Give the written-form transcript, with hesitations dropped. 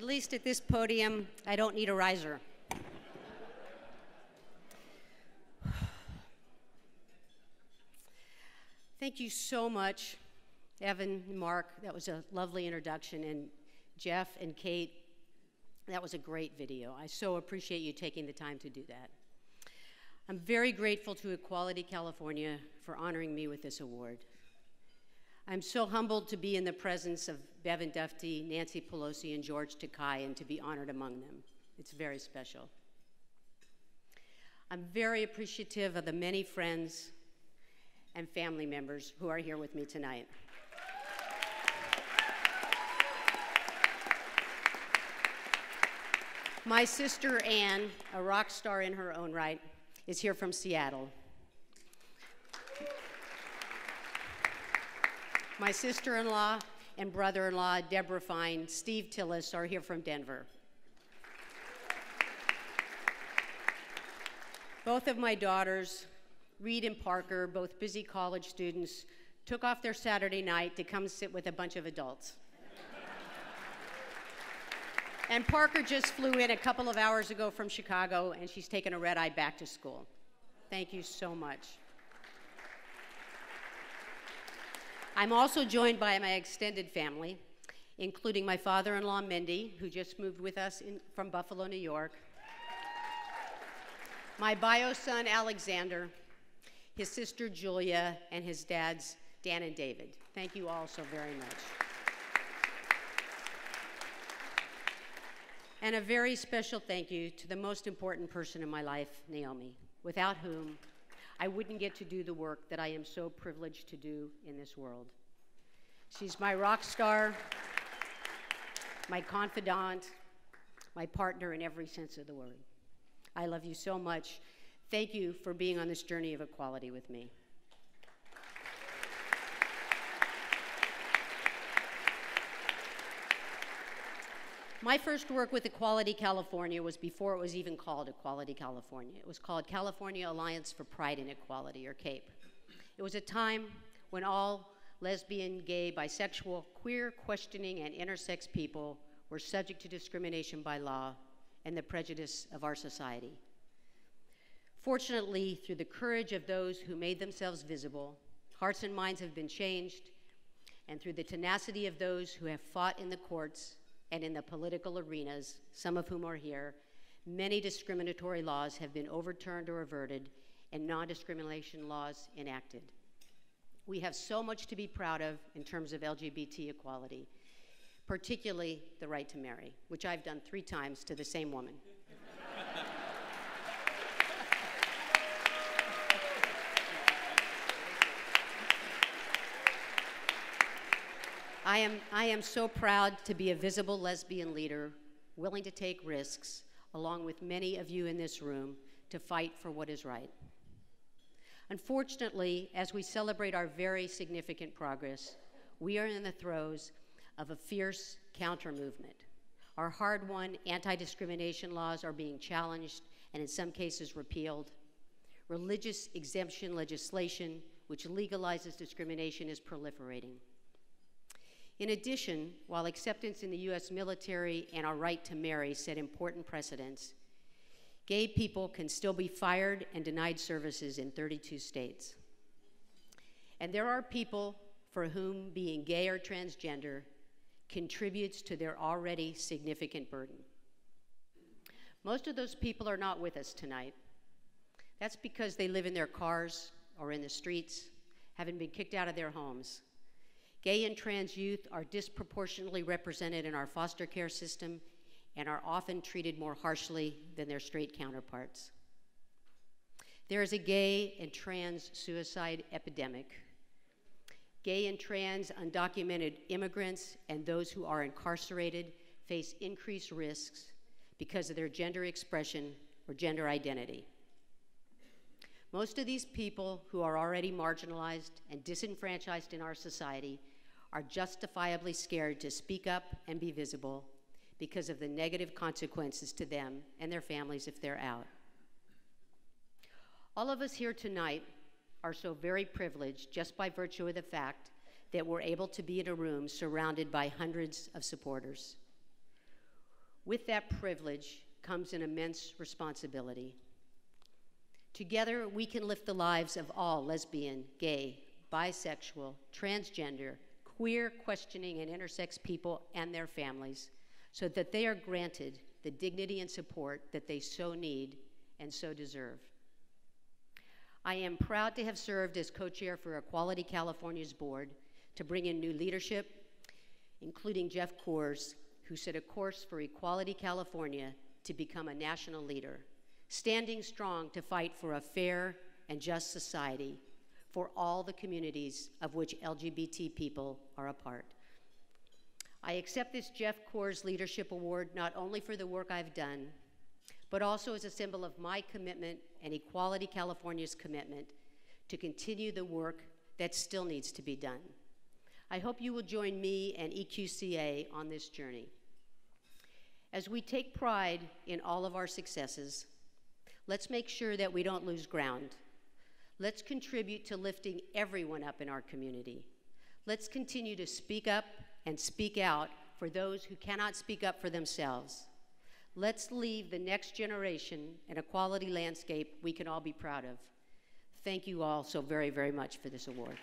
least at this podium, I don't need a riser. Thank you so much, Evan and Mark. That was a lovely introduction. And Geoff and Kate, that was a great video. I so appreciate you taking the time to do that. I'm very grateful to Equality California for honoring me with this award. I'm so humbled to be in the presence of Bevan Dufty, Nancy Pelosi, and George Takei, and to be honored among them. It's very special. I'm very appreciative of the many friends and family members who are here with me tonight. My sister Anne, a rock star in her own right, is here from Seattle. My sister-in-law and brother-in-law, Deborah Fine, Steve Tillis, are here from Denver. Both of my daughters, Reed and Parker, both busy college students, took off their Saturday night to come sit with a bunch of adults. And Parker just flew in a couple of hours ago from Chicago, and she's taken a red-eye back to school. Thank you so much. I'm also joined by my extended family, including my father-in-law, Mindy, who just moved with us from Buffalo, New York, my bio son, Alexander, his sister, Julia, and his dads, Dan and David. Thank you all so very much. And a very special thank you to the most important person in my life, Naomi, without whom I wouldn't get to do the work that I am so privileged to do in this world. She's my rock star, my confidant, my partner in every sense of the word. I love you so much. Thank you for being on this journey of equality with me. My first work with Equality California was before it was even called Equality California. It was called California Alliance for Pride and Equality, or CAPE. It was a time when all lesbian, gay, bisexual, queer, questioning, and intersex people were subject to discrimination by law and the prejudice of our society. Fortunately, through the courage of those who made themselves visible, hearts and minds have been changed, and through the tenacity of those who have fought in the courts and in the political arenas, some of whom are here, many discriminatory laws have been overturned or averted and non-discrimination laws enacted. We have so much to be proud of in terms of LGBT equality, particularly the right to marry, which I've done 3 times to the same woman. I am so proud to be a visible lesbian leader, willing to take risks, along with many of you in this room, to fight for what is right. Unfortunately, as we celebrate our very significant progress, we are in the throes of a fierce counter-movement. Our hard-won anti-discrimination laws are being challenged and in some cases repealed. Religious exemption legislation, which legalizes discrimination, is proliferating. In addition, while acceptance in the US military and our right to marry set important precedents, gay people can still be fired and denied services in 32 states. And there are people for whom being gay or transgender contributes to their already significant burden. Most of those people are not with us tonight. That's because they live in their cars or in the streets, having been kicked out of their homes. Gay and trans youth are disproportionately represented in our foster care system and are often treated more harshly than their straight counterparts. There is a gay and trans suicide epidemic. Gay and trans undocumented immigrants and those who are incarcerated face increased risks because of their gender expression or gender identity. Most of these people who are already marginalized and disenfranchised in our society are justifiably scared to speak up and be visible because of the negative consequences to them and their families if they're out. All of us here tonight are so very privileged just by virtue of the fact that we're able to be in a room surrounded by hundreds of supporters. With that privilege comes an immense responsibility. Together, we can lift the lives of all lesbian, gay, bisexual, transgender, queer, questioning, and intersex people and their families so that they are granted the dignity and support that they so need and so deserve. I am proud to have served as co-chair for Equality California's board to bring in new leadership, including Geoff Coors, who set a course for Equality California to become a national leader, standing strong to fight for a fair and just society for all the communities of which LGBT people are a part. I accept this Geoff Coors Leadership Award not only for the work I've done, but also as a symbol of my commitment and Equality California's commitment to continue the work that still needs to be done. I hope you will join me and EQCA on this journey. As we take pride in all of our successes, let's make sure that we don't lose ground. Let's contribute to lifting everyone up in our community. Let's continue to speak up and speak out for those who cannot speak up for themselves. Let's leave the next generation an equality landscape we can all be proud of. Thank you all so very, very much for this award.